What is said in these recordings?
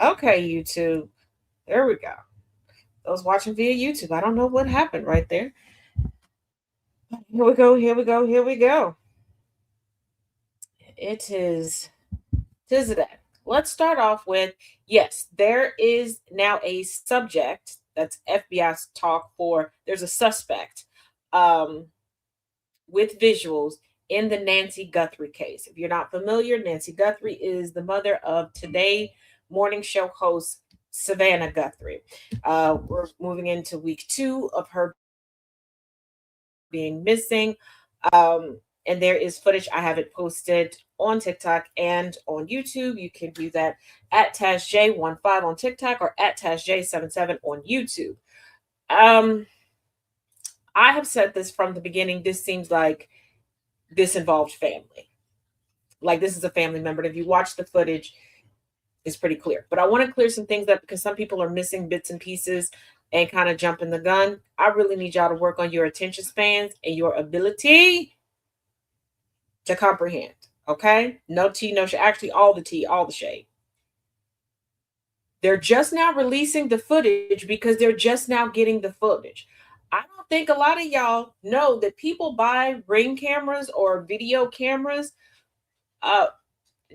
Okay, YouTube. There we go. Those watching via YouTube. I don't know what happened right there. Here we go. Here we go. Here we go. It is. Tis that. Let's start off with yes, there is now a subject that's FBI's talk for. There's a suspect um, with visuals in the Nancy Guthrie case. If you're not familiar, Nancy Guthrie is the mother of Today morning show host Savannah Guthrie. We're moving into week 2 of her being missing. And there is footage. I have it posted on TikTok and on YouTube. You can view that at TazJ15 on TikTok or at TazJ77 on YouTube. I have said this from the beginning. This seems like this involved family. Like this is a family member. And if you watch the footage, it's pretty clear. But I want to clear some things up because some people are missing bits and pieces and kind of jumping the gun. I really need y'all to work on your attention spans and your ability to comprehend. Okay? No tea, no shade. Actually, all the tea, all the shade. They're just now releasing the footage because they're just now getting the footage. I don't think a lot of y'all know that people buy Ring cameras or video cameras.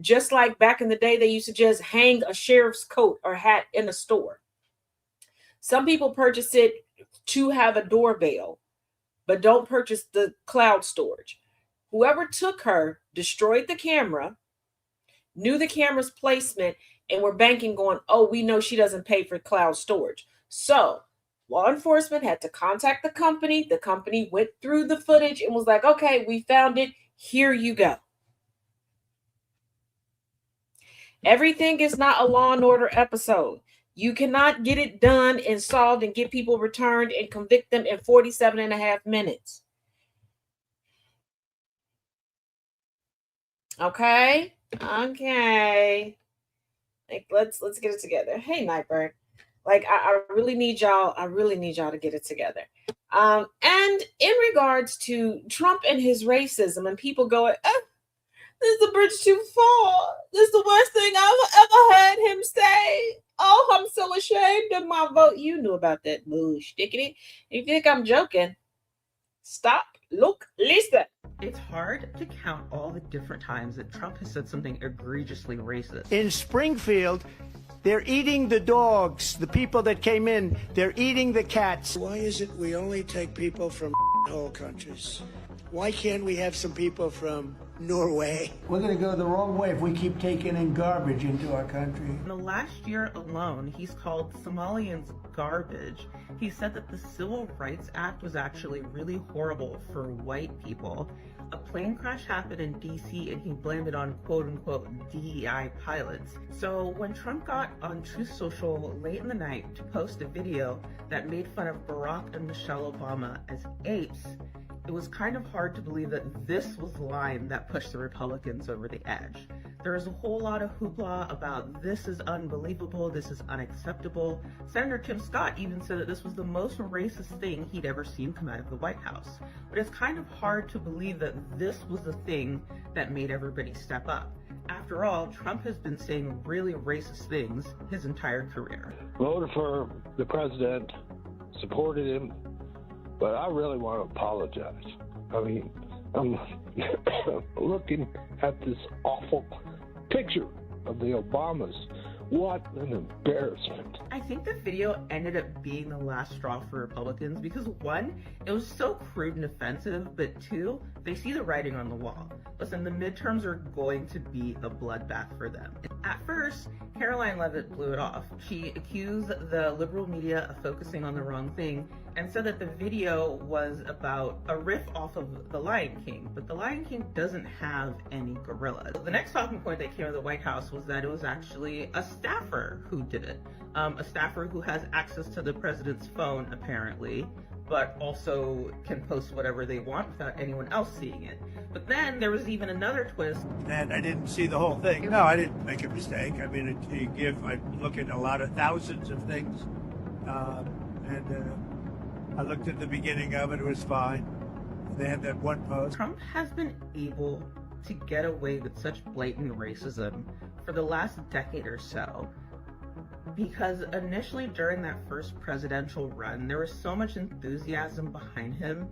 Just like back in the day, they used to just hang a sheriff's coat or hat in a store. Some people purchase it to have a doorbell, but don't purchase the cloud storage. Whoever took her destroyed the camera, knew the camera's placement, and were banking going, oh, we know she doesn't pay for cloud storage. So law enforcement had to contact the company. The company went through the footage and was like, okay, we found it. Here you go. Everything is not a Law and Order episode. You cannot get it done and solved and get people returned and convict them in 47 and a half minutes. Okay. Like let's get it together. Hey, Nightbird. Like I really need y'all. I really need y'all to get it together. And in regards to Trump and his racism, and people going, this is a bridge too far. This is the worst thing I've ever heard him say. Oh, I'm so ashamed of my vote. You knew about that bullshit. If you think I'm joking, stop, look, listen. It's hard to count all the different times that Trump has said something egregiously racist. In Springfield, they're eating the dogs, the people that came in. They're eating the cats. Why is it we only take people from whole countries? Why can't we have some people from Norway? We're going to go the wrong way if we keep taking in garbage into our country. In the last year alone, he's called Somalians garbage. He said that the Civil Rights Act was actually really horrible for white people. A plane crash happened in DC and he blamed it on quote-unquote DEI pilots. So when Trump got on Truth Social late in the night to post a video that made fun of Barack and Michelle Obama as apes, it was kind of hard to believe that this was the line that pushed the Republicans over the edge. There is a whole lot of hoopla about this is unbelievable, this is unacceptable. Senator Tim Scott even said that this was the most racist thing he'd ever seen come out of the White House. But it's kind of hard to believe that this was the thing that made everybody step up. After all, Trump has been saying really racist things his entire career. Voted for the president, supported him, but I really want to apologize. I mean, I'm looking at this awful picture of the Obamas. What an embarrassment. I think the video ended up being the last straw for Republicans because one, it was so crude and offensive, but two, they see the writing on the wall. Listen, the midterms are going to be a bloodbath for them. At first, Caroline Leavitt blew it off. She accused the liberal media of focusing on the wrong thing and said that the video was about a riff off of The Lion King, but The Lion King doesn't have any gorillas. The next talking point that came out of the White House was that it was actually a staffer who did it. A staffer who has access to the president's phone, apparently, but also can post whatever they want without anyone else seeing it. But then there was even another twist. And I didn't see the whole thing. No, I didn't make a mistake. I mean, I look at a lot of thousands of things, I looked at the beginning of it, it was fine. They had that one post. Trump has been able to get away with such blatant racism for the last decade or so because initially during that first presidential run, there was so much enthusiasm behind him.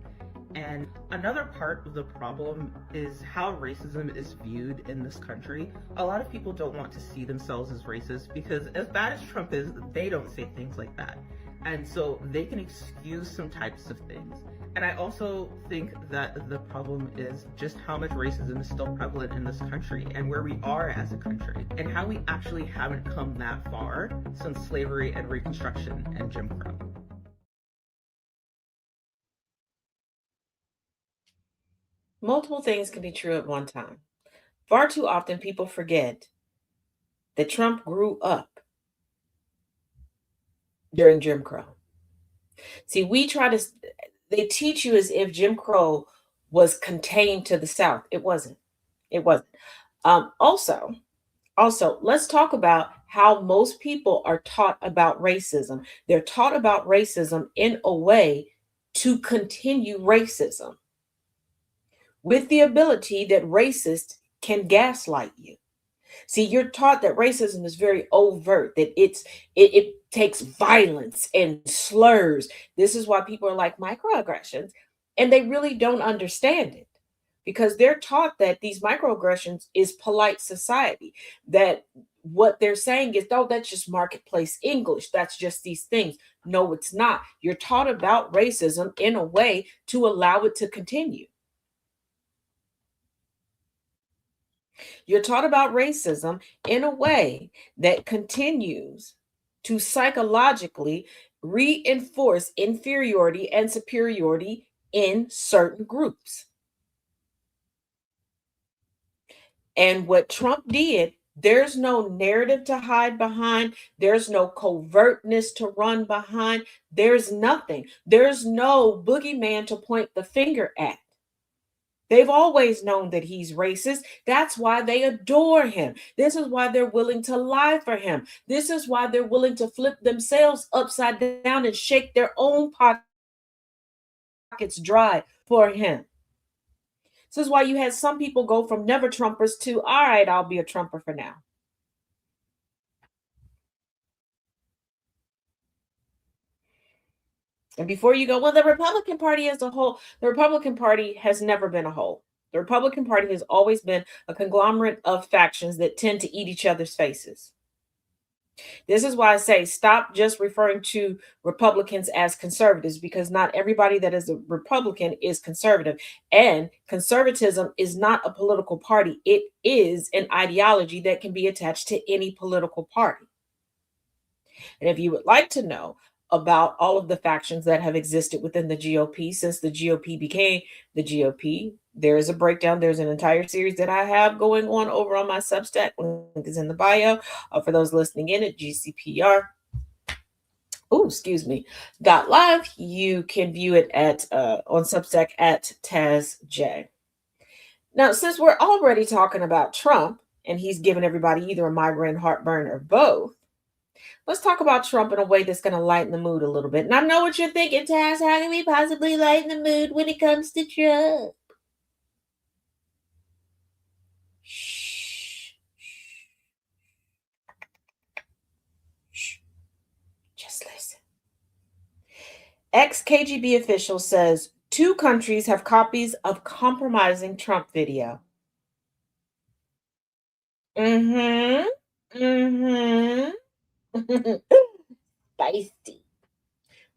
And another part of the problem is how racism is viewed in this country. A lot of people don't want to see themselves as racist because as bad as Trump is, they don't say things like that. And so they can excuse some types of things. And I also think that the problem is just how much racism is still prevalent in this country and where we are as a country and how we actually haven't come that far since slavery and Reconstruction and Jim Crow. Multiple things can be true at one time. Far too often people forget that Trump grew up during Jim Crow. See, they teach you as if Jim Crow was contained to the South. It wasn't. It wasn't. Also, let's talk about how most people are taught about racism. They're taught about racism in a way to continue racism, with the ability that racists can gaslight you. See, you're taught that racism is very overt, that it takes violence and slurs. This is why people are like microaggressions, and they really don't understand it because they're taught that these microaggressions is polite society, that what they're saying is, oh, that's just marketplace English. That's just these things. No, it's not. You're taught about racism in a way to allow it to continue. You're taught about racism in a way that continues to psychologically reinforce inferiority and superiority in certain groups. And what Trump did, there's no narrative to hide behind. There's no covertness to run behind. There's nothing. There's no boogeyman to point the finger at. They've always known that he's racist. That's why they adore him. This is why they're willing to lie for him. This is why they're willing to flip themselves upside down and shake their own pockets dry for him. This is why you had some people go from never Trumpers to, all right, I'll be a Trumper for now. And before you go, well, the Republican Party as a whole, the Republican Party has never been a whole. The Republican Party has always been a conglomerate of factions that tend to eat each other's faces. This is why I say stop just referring to Republicans as conservatives, because not everybody that is a Republican is conservative. And conservatism is not a political party. It is an ideology that can be attached to any political party. And if you would like to know about all of the factions that have existed within the GOP since the GOP became the GOP, there is a breakdown. There's an entire series that I have going on over on my Substack. Link is in the bio. For those listening in at GCPR, .live. You can view it at on Substack at Taz J. Now, since we're already talking about Trump and he's given everybody either a migraine, heartburn, or both, let's talk about Trump in a way that's going to lighten the mood a little bit. And I know what you're thinking, Taz. How can we possibly lighten the mood when it comes to Trump? Shh. Just listen. Ex-KGB official says 2 countries have copies of compromising Trump video. Spicy.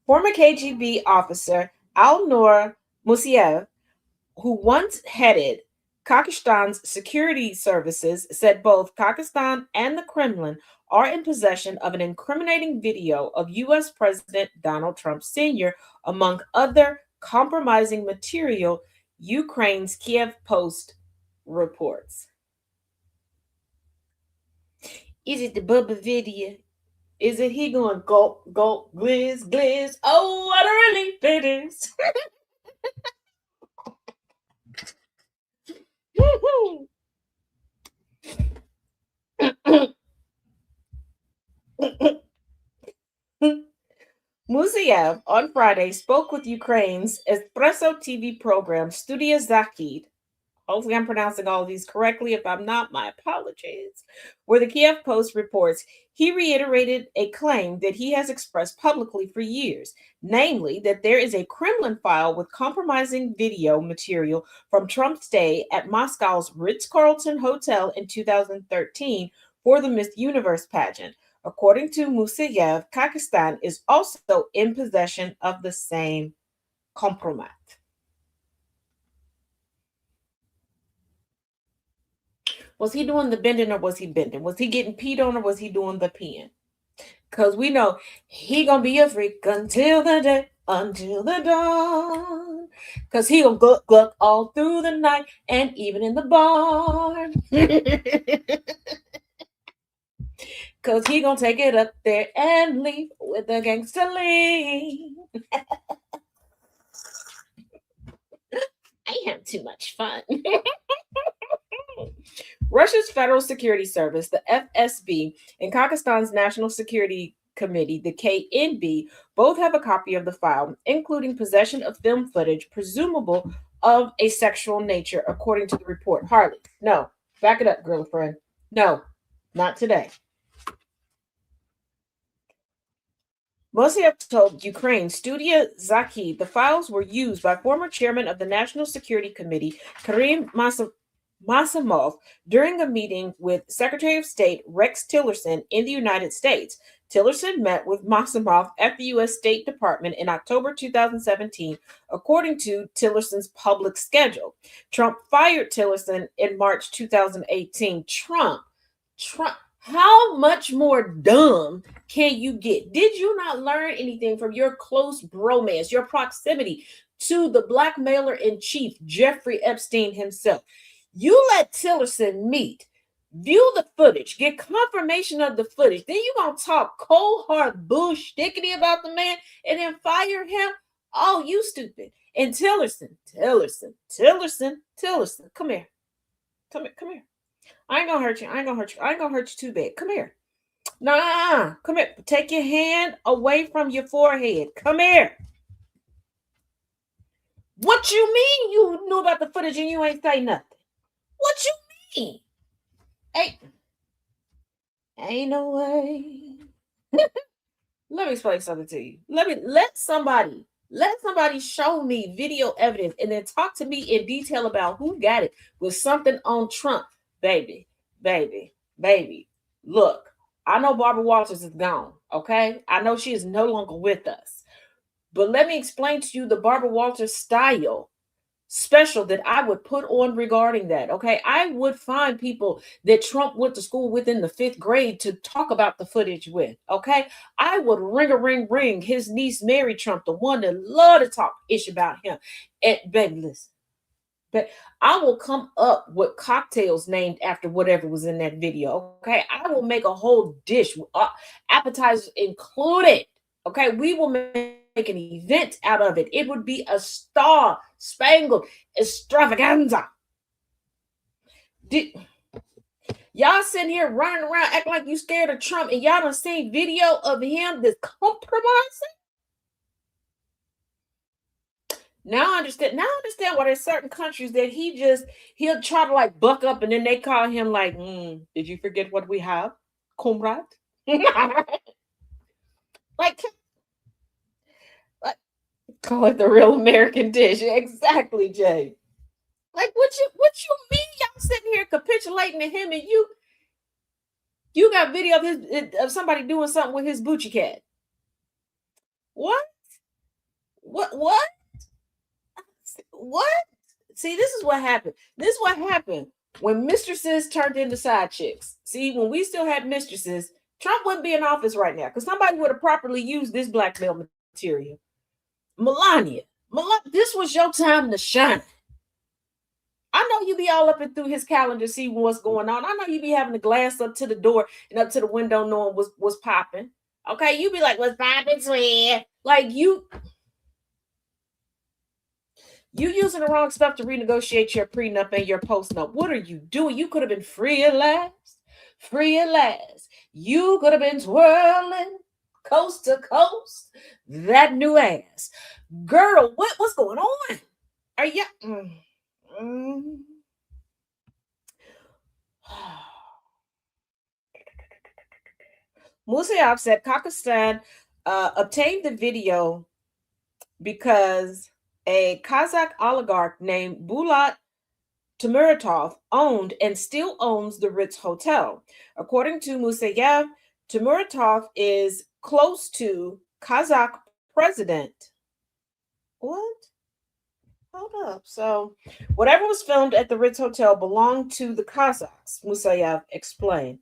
Former KGB officer Alnur Musiev, who once headed Kazakhstan's security services, said both Kazakhstan and the Kremlin are in possession of an incriminating video of U.S. President Donald Trump Sr., among other compromising material, Ukraine's Kiev Post reports. Is it the Bubba video? Is it he going gulp, gulp, glizz, glizz? Oh, what a relief it is. Musiev on Friday spoke with Ukraine's Espresso TV program Studia Zakhid Hopefully, I'm pronouncing all of these correctly. If I'm not, my apologies. Where the Kiev Post reports, he reiterated a claim that he has expressed publicly for years, namely that there is a Kremlin file with compromising video material from Trump's stay at Moscow's Ritz-Carlton Hotel in 2013 for the Miss Universe pageant. According to Musayev, Kazakhstan is also in possession of the same compromise. Was he doing the bending or was he bending? Was he getting peed on or was he doing the peeing? Because we know he gonna be a freak until the dawn. Because he gonna gluck gluck all through the night and even in the barn. Because he gonna take it up there and leave with the gangster lean. I have too much fun. Russia's Federal Security Service, the FSB, and Kazakhstan's National Security Committee, the KNB, both have a copy of the file, including possession of film footage presumable of a sexual nature, according to the report. Harley, no. Back it up, girlfriend. No, not today. Moseyev told Ukraine Studia Zaki the files were used by former chairman of the National Security Committee, Karim Masimov, during a meeting with Secretary of State Rex Tillerson in the United States. Tillerson met with Masimov at the U.S. State Department in October 2017, according to Tillerson's public schedule. Trump fired Tillerson in March 2018. Trump, how much more dumb can you get? Did you not learn anything from your close bromance, your proximity to the blackmailer in chief, Jeffrey Epstein himself? You let Tillerson meet, view the footage, get confirmation of the footage. Then you're going to talk cold hard bullshtickety about the man and then fire him? Oh, you stupid. And Tillerson, come here. Come here. I ain't gonna hurt you. I ain't gonna hurt you too bad. Come here. Nah, come here. Take your hand away from your forehead. Come here. What you mean you knew about the footage and you ain't say nothing? What you mean? Hey, ain't no way. Let me explain something to you. Let somebody show me video evidence and then talk to me in detail about who got it with something on Trump. Baby. Look, I know Barbara Walters is gone, okay? I know she is no longer with us. But let me explain to you the Barbara Walters style special that I would put on regarding that, okay? I would find people that Trump went to school with in the 5th grade to talk about the footage with, okay? I would ring his niece Mary Trump, the one that loved to talk ish about him. And baby, listen. But I will come up with cocktails named after whatever was in that video. Okay. I will make a whole dish, appetizers included. Okay. We will make an event out of it. It would be a star-spangled extravaganza. Y'all sitting here running around acting like you scared of Trump and y'all done seen video of him that's compromising? Now I understand why there's certain countries that he'll try to like buck up and then they call him like, did you forget what we have, comrade? like call it the real American dish. Exactly, Jay. Like what you mean y'all sitting here capitulating to him and you got video of somebody doing something with his Bucci cat. What? See, this is what happened. This is what happened when mistresses turned into side chicks. See, when we still had mistresses, Trump wouldn't be in office right now because somebody would have properly used this blackmail material. Melania, this was your time to shine. I know you be all up and through his calendar, see what's going on. I know you be having to glance up to the door and up to the window knowing what's popping. Okay, you be like, what's popping, sweet? Like you using the wrong stuff to renegotiate your prenup and your postnup. What are you doing? You could have been free at last. You could have been twirling coast to coast that new ass. Girl, what's going on? Are you Musayev said Kakistan obtained the video because a Kazakh oligarch named Bulat Tumuratov owned and still owns the Ritz Hotel. According to Musayev, Tumuratov is close to Kazakh president. What? Hold up. So, whatever was filmed at the Ritz Hotel belonged to the Kazakhs, Musayev explained.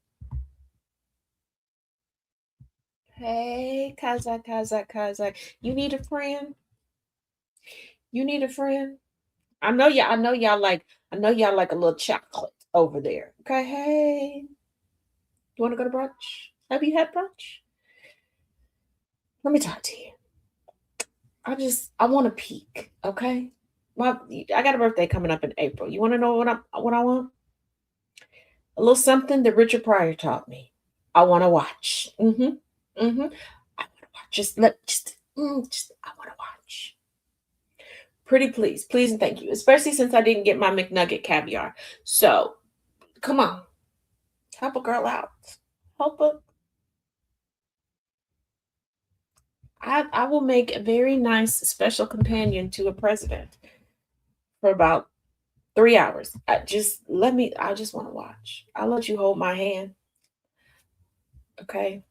Hey, Kazakh. You need a friend? You need a friend? I know y'all like a little chocolate over there. Okay, hey. You want to go to brunch? Have you had brunch? Let me talk to you. I want to peek, okay? I got a birthday coming up in April. You want to know what I want? A little something that Richard Pryor taught me. I want to watch. I want to watch. I want to watch. Pretty please, and thank you. Especially since I didn't get my McNugget caviar. So, come on, help a girl out. Help her. I will make a very nice special companion to a president for about 3 hours. I just want to watch. I'll let you hold my hand. Okay.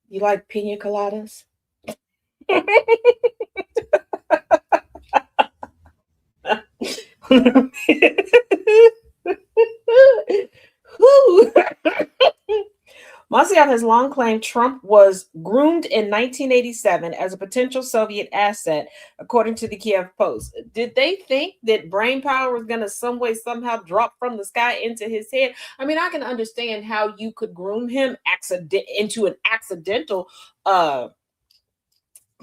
You like pina coladas? Moscow has long claimed Trump was groomed in 1987 as a potential Soviet asset, according to the Kiev Post. Did they think that brain power was going to some way somehow drop from the sky into his head? I mean, I can understand how you could groom him into an accidental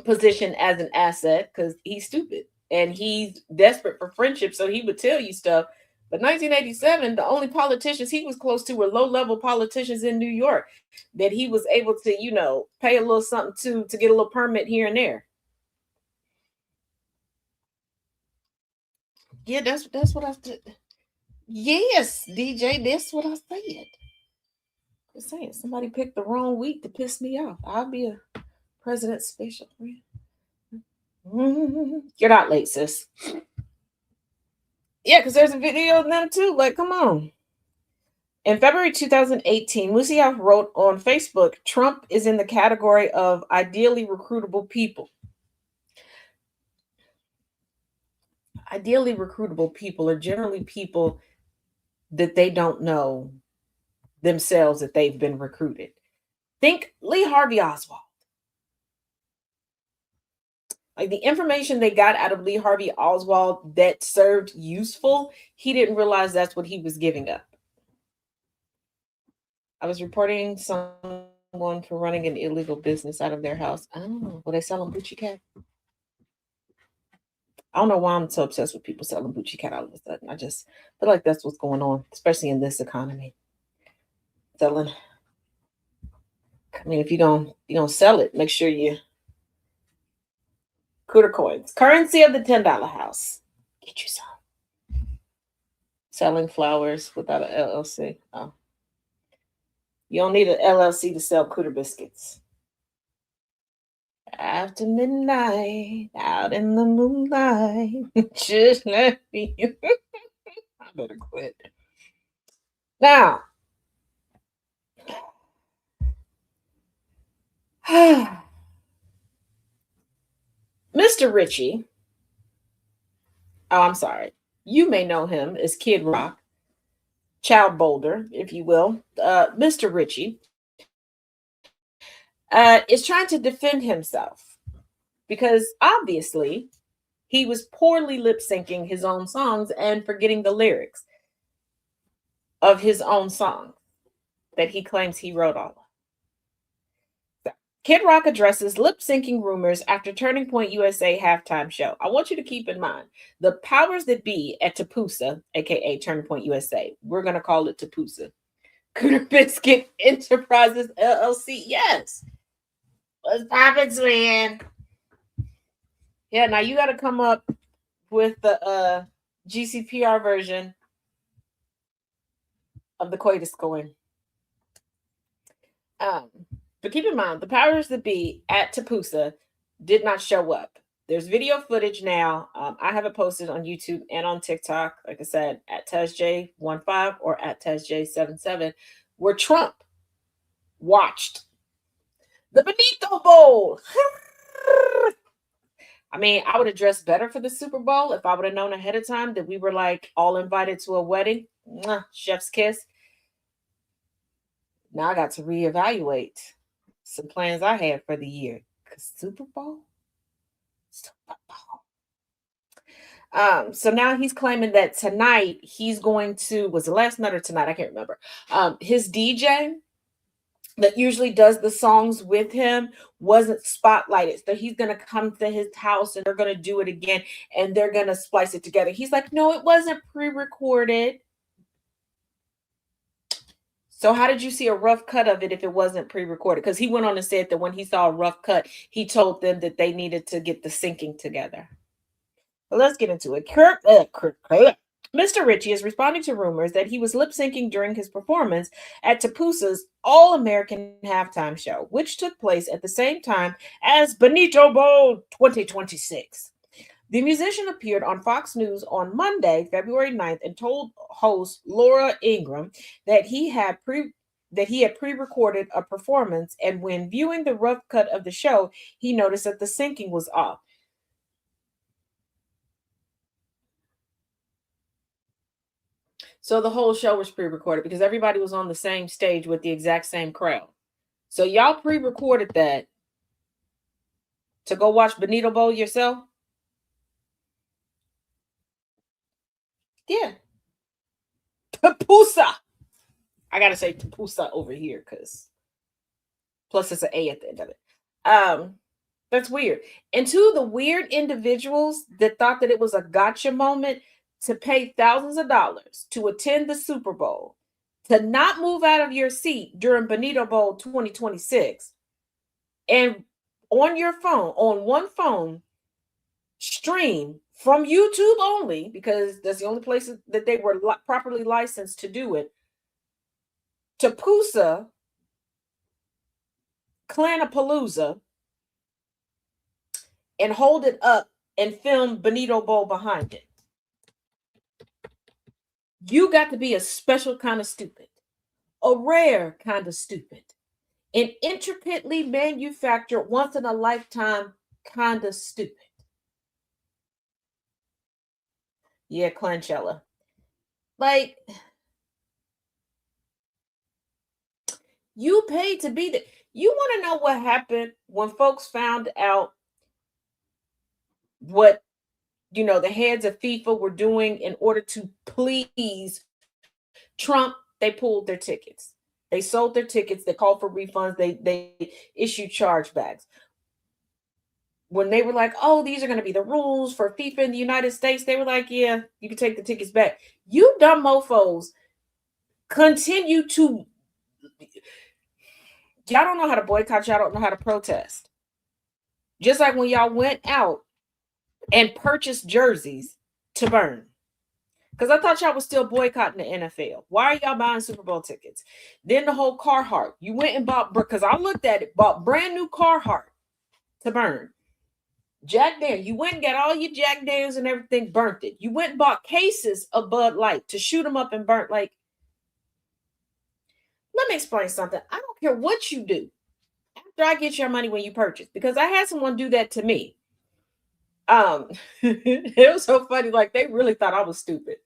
position as an asset because he's stupid and he's desperate for friendship, so he would tell you stuff. But 1987, the only politicians he was close to were low-level politicians in New York that he was able to, pay a little something to get a little permit here and there. Yeah, that's what I said. Yes, DJ, that's what I said. Just saying, somebody picked the wrong week to piss me off. I'll be a president's special friend. You're not late, sis. Yeah, because there's a video of them too. Like, come on. In February 2018, Musayev wrote on Facebook, Trump is in the category of ideally recruitable people. Ideally recruitable people are generally people that they don't know themselves that they've been recruited. Think Lee Harvey Oswald. Like the information they got out of Lee Harvey Oswald that served useful, he didn't realize that's what he was giving up. I was reporting someone for running an illegal business out of their house. I don't know. Were they selling Gucci cat? I don't know why I'm so obsessed with people selling Gucci cat all of a sudden. I just feel like that's what's going on, especially in this economy. Selling. I mean, if you don't sell it, make sure you Cooter coins. Currency of the $10 house. Get you some. Selling flowers without an LLC. Oh. You don't need an LLC to sell Cooter biscuits. After midnight, out in the moonlight. Just let me. I better quit. Now, Mr. Richie. Oh, I'm sorry. You may know him as Kid Rock, Child Boulder, if you will. Mr. Richie is trying to defend himself because obviously he was poorly lip syncing his own songs and forgetting the lyrics of his own song that he claims he wrote all of. Kid Rock addresses lip syncing rumors after Turning Point USA halftime show. I want you to keep in mind the powers that be at Tapusa, aka Turning Point USA. We're going to call it Tapusa. Cooter Biscuit Enterprises LLC. Yes. What's poppin', Swan? Yeah, now you got to come up with the GCPR version of the coitus coin. But keep in mind, the powers that be at Tapusa did not show up. There's video footage now. I have it posted on YouTube and on TikTok, like I said, at TazJ15 or at TazJ77, where Trump watched the Benito Bowl. I mean, I would have dressed better for the Super Bowl if I would have known ahead of time that we were like all invited to a wedding. Mwah, chef's kiss. Now I got to reevaluate some plans I had for the year. Super Bowl? Super Bowl. So now he's claiming that tonight he's going to, was the last night or tonight? I can't remember. His DJ that usually does the songs with him wasn't spotlighted. So he's going to come to his house and they're going to do it again and they're going to splice it together. He's like, no, it wasn't pre-recorded. So how did you see a rough cut of it if it wasn't pre-recorded? Because he went on and said that when he saw a rough cut, he told them that they needed to get the syncing together. Well, let's get into it. Mr. Ritchie is responding to rumors that he was lip syncing during his performance at Tapusa's All-American Halftime Show, which took place at the same time as Benito Bowl 2026. The musician appeared on Fox News on Monday, February 9th, and told host Laura Ingraham that he had pre-recorded a performance, and when viewing the rough cut of the show, he noticed that the syncing was off. So the whole show was pre-recorded because everybody was on the same stage with the exact same crowd. So y'all pre-recorded that to go watch Benito Bowl yourself? Yeah. Tapusa. I gotta say Tapusa over here because plus it's an A at the end of it. That's weird. And to the weird individuals that thought that it was a gotcha moment to pay thousands of dollars to attend the Super Bowl, to not move out of your seat during Benito Bowl 2026, and on your phone, on one phone, stream from YouTube only, because that's the only place that they were properly licensed to do it, Tapusa, Clanapalooza, and hold it up and film Benito Bowl behind it. You got to be a special kind of stupid, a rare kind of stupid, an intricately manufactured, once in a lifetime kind of stupid. Yeah, Clanchella. Like, you paid to be there. You want to know what happened when folks found out what, the heads of FIFA were doing in order to please Trump? They pulled their tickets. They sold their tickets. They called for refunds. They issued chargebacks. When they were like, oh, these are going to be the rules for FIFA in the United States, they were like, yeah, you can take the tickets back. You dumb mofos continue to... Y'all don't know how to boycott. Y'all don't know how to protest. Just like when y'all went out and purchased jerseys to burn. Because I thought y'all was still boycotting the NFL. Why are y'all buying Super Bowl tickets? Then the whole Carhartt. You went and bought, because I looked at it, bought brand new Carhartt to burn. Jack Daniels. You went and got all your Jack Daniels and everything, burnt it. You went and bought cases of Bud Light to shoot them up and burnt. Like, let me explain something. I don't care what you do after I get your money when you purchase, because I had someone do that to me. It was so funny. Like, they really thought I was stupid.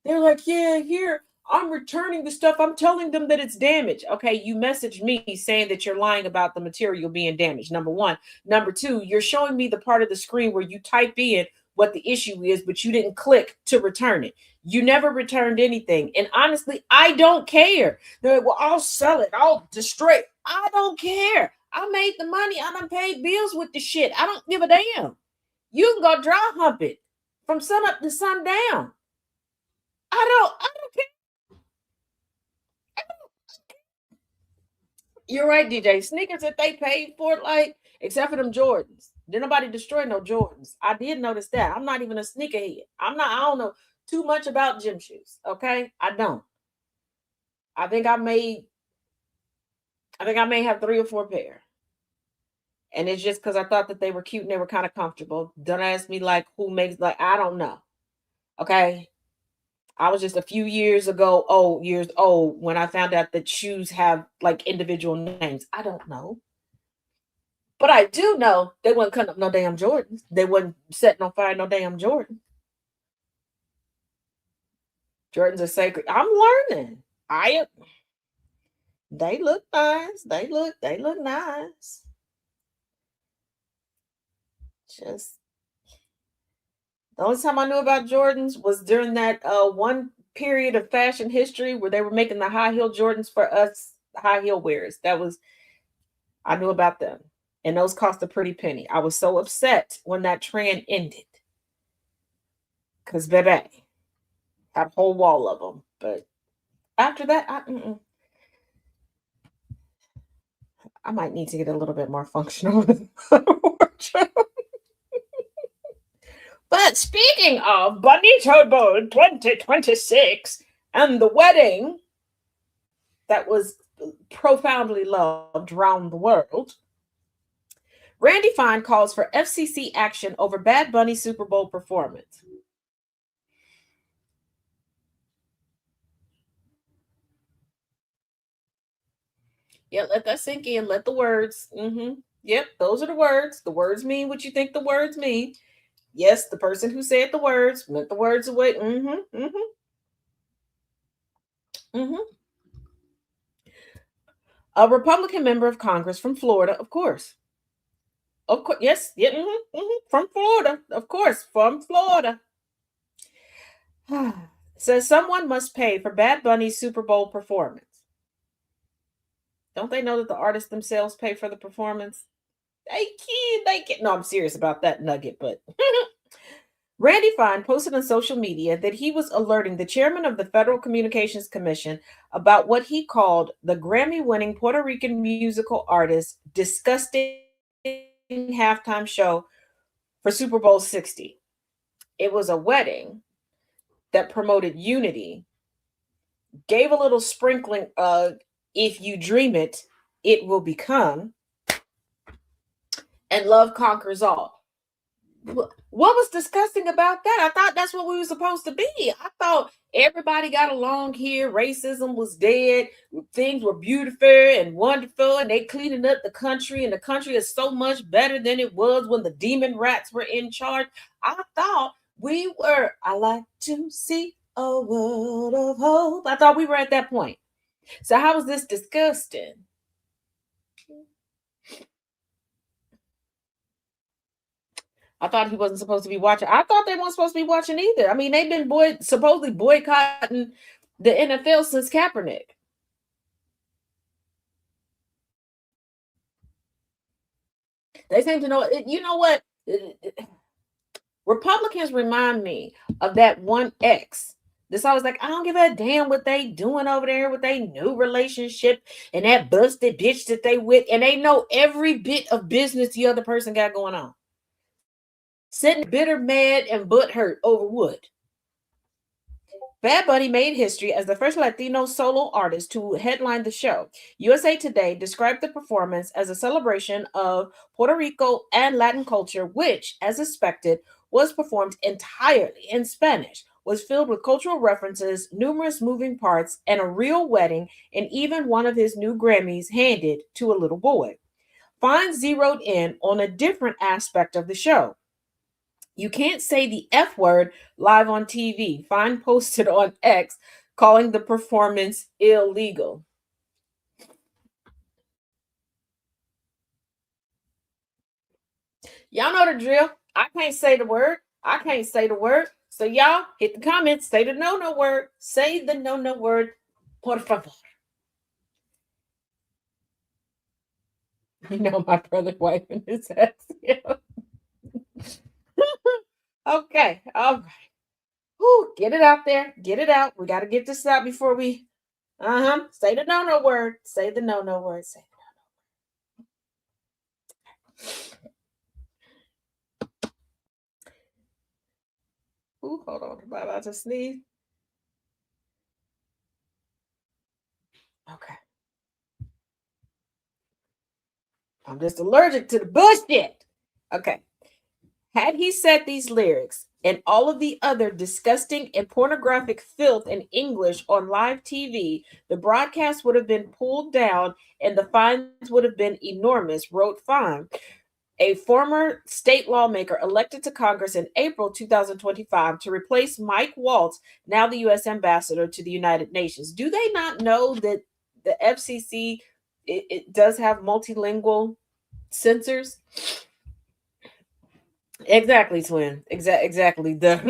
They were like, yeah, here, I'm returning the stuff. I'm telling them that it's damaged. Okay, you messaged me saying that you're lying about the material being damaged, number one. Number two, you're showing me the part of the screen where you type in what the issue is, but you didn't click to return it. You never returned anything. And honestly, I don't care. They're like, well, I'll sell it. I'll destroy it. I don't care. I made the money. I done paid bills with the shit. I don't give a damn. You can go dry hump it from sun up to sundown. I don't care. You're right, DJ. Sneakers that they paid for, like, except for them Jordans. Did nobody destroy no Jordans? I did notice that. I'm not even a sneakerhead. I don't know too much about gym shoes. Okay. I don't. I think I may have 3 or 4 pair. And it's just because I thought that they were cute and they were kind of comfortable. Don't ask me like who makes, like, I don't know. Okay. I was just a few years old when I found out that shoes have like individual names. I don't know. But I do know they wasn't cutting up no damn Jordans. They wasn't setting on fire no damn Jordan. Jordans are sacred. I'm learning. They look nice. They look nice. Just the only time I knew about Jordans was during that one period of fashion history where they were making the high heel Jordans for us high heel wearers. I knew about them. And those cost a pretty penny. I was so upset when that trend ended. Because, baby, had a whole wall of them. But after that, I might need to get a little bit more functional with my wardrobe. But speaking of Bonito Bowl 2026 and the wedding that was profoundly loved around the world, Randy Fine calls for FCC action over Bad Bunny Super Bowl performance. Yeah, let that sink in. Let the words. Yep, those are the words. The words mean what you think the words mean. Yes, the person who said the words meant the words away. A Republican member of Congress from Florida, of course. Of course, yes, yeah, from Florida, of course, from Florida. Says someone must pay for Bad Bunny's Super Bowl performance. Don't they know that the artists themselves pay for the performance? They can. No, I'm serious about that nugget, but Randy Fine posted on social media that he was alerting the chairman of the Federal Communications Commission about what he called the Grammy-winning Puerto Rican musical artist disgusting halftime show for Super Bowl 60. It was a wedding that promoted unity, gave a little sprinkling of if you dream it, it will become, and love conquers all. What was disgusting about that? I thought that's what we were supposed to be. I thought everybody got along here. Racism was dead. Things were beautiful and wonderful, and they cleaning up the country, and the country is so much better than it was when the demon rats were in charge. I thought we were. I like to see a world of hope. I thought we were at that point. So how was this disgusting? I thought he wasn't supposed to be watching. I thought they weren't supposed to be watching either. I mean, they've been supposedly boycotting the NFL since Kaepernick. They seem to know. You know what? Republicans remind me of that one ex. This always like, I don't give a damn what they doing over there with their new relationship and that busted bitch that they with, and they know every bit of business the other person got going on. Sitting bitter, mad, and butthurt over what? Bad Bunny made history as the first Latino solo artist to headline the show. USA Today described the performance as a celebration of Puerto Rico and Latin culture, which, as expected, was performed entirely in Spanish, was filled with cultural references, numerous moving parts, and a real wedding, and even one of his new Grammys handed to a little boy. Fine zeroed in on a different aspect of the show. You can't say the F word live on TV. Fine posted on X calling the performance illegal. Y'all know the drill. I can't say the word. I can't say the word. So y'all hit the comments. Say the no word. Say the no word. Por favor. You know my brother wiping his ass. Okay. All right. Whew, get it out there. Get it out. We got to get this out before we. Say the no word. Say the no word. Say Ooh, hold on. Am I about to sneeze? Okay. I'm just allergic to the bullshit. Okay. Had he said these lyrics and all of the other disgusting and pornographic filth in English on live TV, the broadcast would have been pulled down and the fines would have been enormous, wrote Fine, a former state lawmaker elected to Congress in April 2025 to replace Mike Waltz, now the U.S. ambassador to the United Nations. Do they not know that the FCC it does have multilingual censors? Exactly, twin. Exactly. The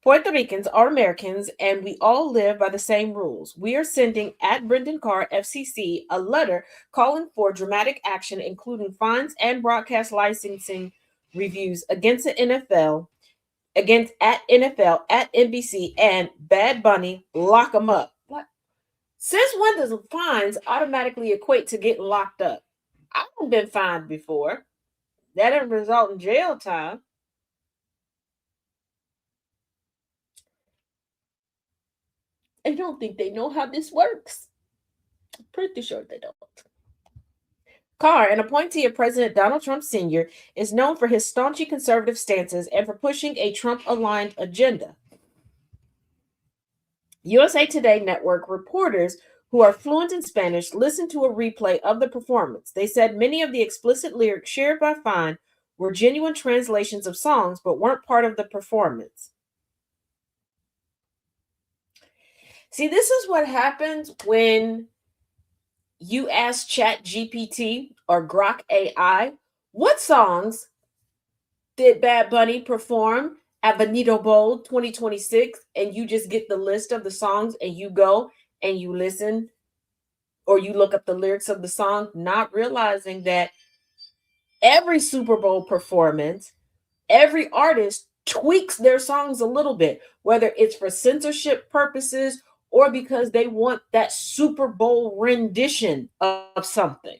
Puerto Ricans are Americans, and we all live by the same rules. We are sending at Brendan Carr FCC a letter calling for dramatic action, including fines and broadcast licensing reviews against the NFL, against at NFL, at NBC, and Bad Bunny. Lock them up. What? Since when does fines automatically equate to getting locked up? I've been fined before. That didn't result in jail time. I don't think they know how this works. Pretty sure they don't. Carr, an appointee of President Donald Trump Sr., is known for his staunchy conservative stances and for pushing a Trump-aligned agenda. USA Today network reporters who are fluent in Spanish listened to a replay of the performance. They said many of the explicit lyrics shared by Fine were genuine translations of songs but weren't part of the performance. See, this is what happens when you ask Chat GPT or Grok AI, what songs did Bad Bunny perform at Bonito Bowl 2026? And you just get the list of the songs and you go and you listen or you look up the lyrics of the song, not realizing that every Super Bowl performance, every artist tweaks their songs a little bit, whether it's for censorship purposes or because they want that Super Bowl rendition of something.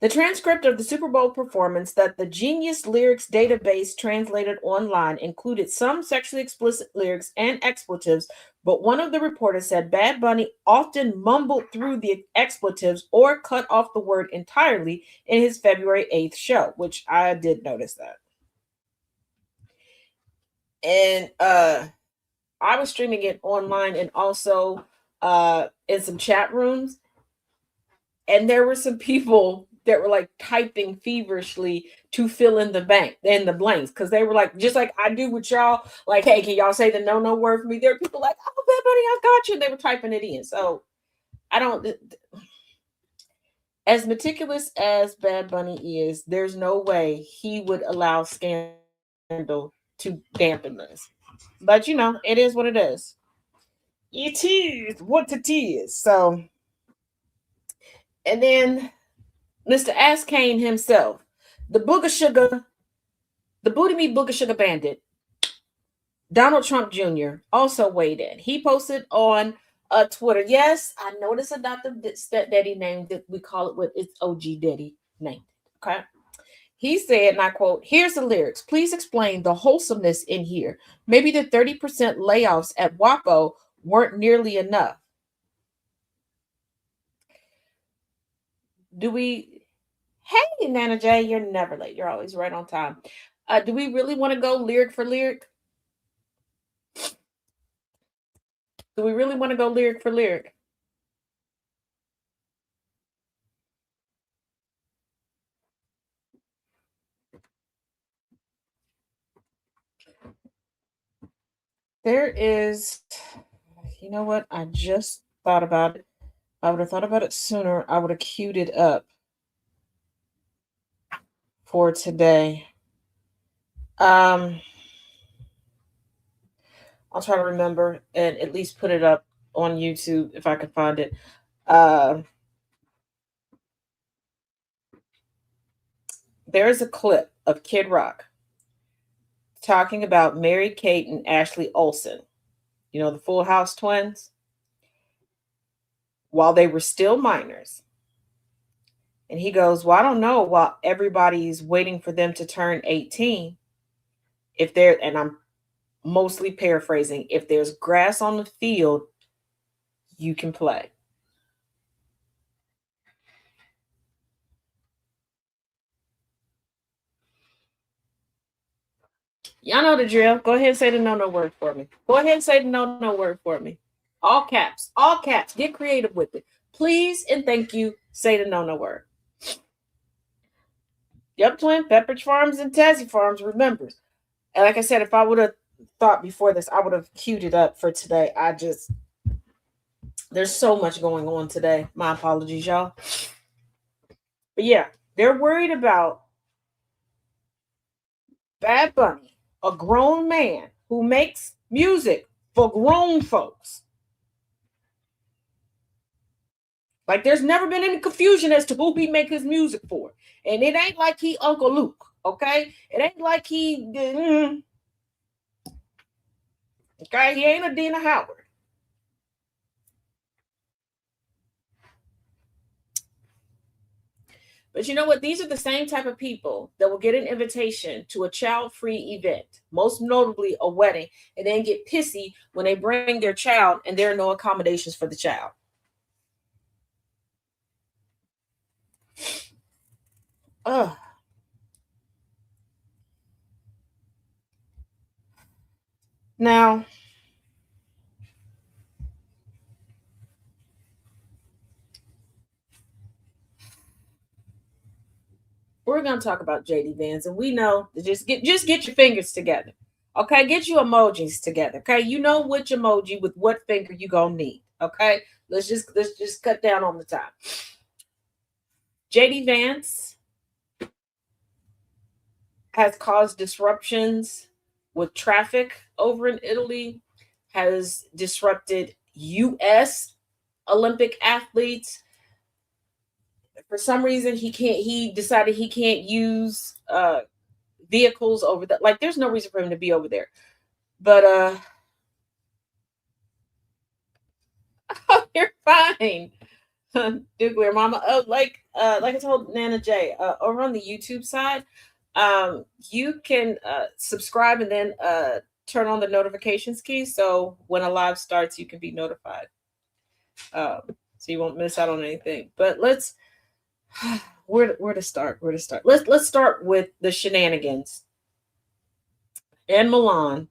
The transcript of the Super Bowl performance that the Genius Lyrics database translated online included some sexually explicit lyrics and expletives, but one of the reporters said Bad Bunny often mumbled through the expletives or cut off the word entirely in his February 8th show, which I did notice that. And I was streaming it online and also in some chat rooms, and there were some people that were like typing feverishly to fill in the blanks, because they were like, just like I do with y'all, like, hey, can y'all say the no word for me? There are people like, oh, Bad Bunny, I got you, and they were typing it in. So I don't, as meticulous as Bad Bunny is, there's no way he would allow scandal to dampen this. But you know, it is what it is. It is what it is. So, and then Mr. Ass Kane himself, the Booger Sugar, the Booty Me Booger Sugar Bandit, Donald Trump Jr. also weighed in. He posted on Twitter. Yes, I noticed about the stepdaddy name that we call it with its OG daddy name. Okay. He said, and I quote, here's the lyrics. Please explain the wholesomeness in here. Maybe the 30% layoffs at WAPO weren't nearly enough. Do we... Hey, Nana J, you're never late. You're always right on time. Do we really want to go lyric for lyric? Do we really want to go lyric for lyric? There is, you know what? I just thought about it. I would have thought about it sooner. I would have queued it up for today. I'll try to remember and at least put it up on YouTube if I can find it. There's a clip of Kid Rock talking about Mary Kate and Ashley Olsen. You know, the Full House twins. while they were still minors. And he goes, well, I don't know, while everybody's waiting for them to turn 18, if they're, and I'm mostly paraphrasing, if there's grass on the field, you can play. Y'all know the drill. Go ahead and say the no word for me. Go ahead and say the no word for me. All caps. All caps. Get creative with it. Please and thank you. Say the no word. Yep, twin. Pepperidge Farms and Taz Farms remembers. And like I said, if I would have thought before this, I would have queued it up for today. There's so much going on today. My apologies, y'all. But yeah, they're worried about Bad Bunny, a grown man who makes music for grown folks. Like, there's never been any confusion as to who he make his music for. And it ain't like he Uncle Luke, okay? It ain't like he... okay, he ain't a Dina Howard. But you know what? These are the same type of people that will get an invitation to a child-free event, most notably a wedding, and then get pissy when they bring their child and there are no accommodations for the child. Ugh. Now, we're going to talk about JD Vance, and we know that just get your fingers together. Okay, get your emojis together. Okay, you know which emoji with what finger you gonna need. Okay, let's just cut down on the time. JD Vance has caused disruptions with traffic over in Italy, has disrupted U.S. Olympic athletes. For some reason, he decided he can't use vehicles over there. Like, there's no reason for him to be over there. But oh, you're fine. Nuclear mama. Oh, like I told Nana J, over on the YouTube side, you can subscribe and then turn on the notifications key, so when a live starts, you can be notified. So you won't miss out on anything. But let's where to start? Let's start with the shenanigans in Milan,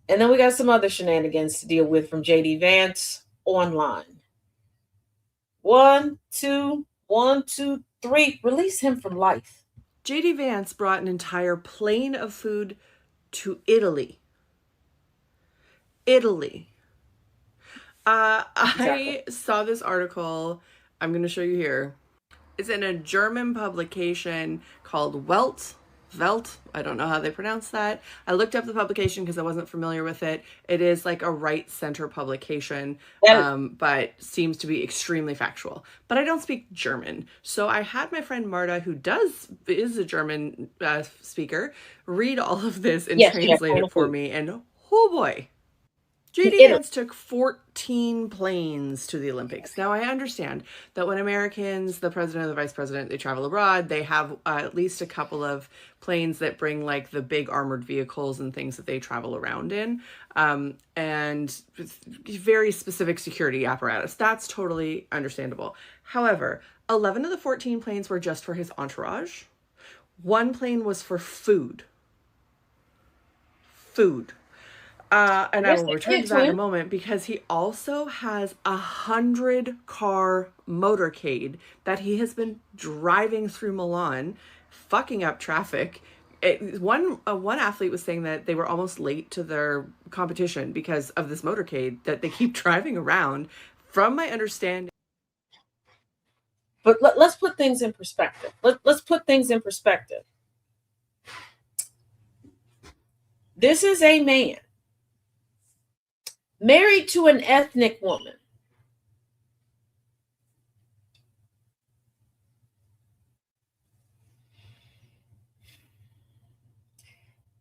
and then we got some other shenanigans to deal with from JD Vance online. 1, 2, 1, 2, 3. Release him from life. JD Vance brought an entire plane of food to Italy. Italy. I saw this article. I'm going to show you here. It's in a German publication called Welt. I don't know how they pronounce that. I looked up the publication because I wasn't familiar with it. It is like a right-center publication, but seems to be extremely factual. But I don't speak German. So I had my friend Marta, who is a German speaker, read all of this and translate it for me. And oh boy. JD Vance took 14 planes to the Olympics. Now, I understand that when Americans, the president and the vice president, they travel abroad, they have at least a couple of planes that bring like the big armored vehicles and things that they travel around in, and very specific security apparatus. That's totally understandable. However, 11 of the 14 planes were just for his entourage. One plane was for food. And I will return to that in a moment, because he also has 100-car motorcade that he has been driving through Milan, fucking up traffic. One athlete was saying that they were almost late to their competition because of this motorcade that they keep driving around, from my understanding. But let's put things in perspective. Let's put things in perspective. This is a man married to an ethnic woman.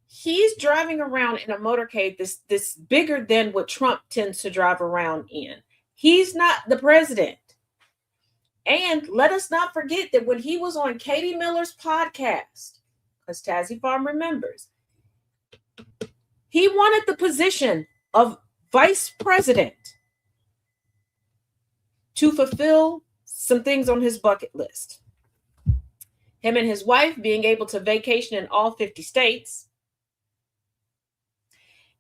He's driving around in a motorcade this bigger than what Trump tends to drive around in. He's not the president. And let us not forget that when he was on Katie Miller's podcast, because Tazzy Farm remembers, he wanted the position of vice president to fulfill some things on his bucket list. Him and his wife being able to vacation in all 50 states,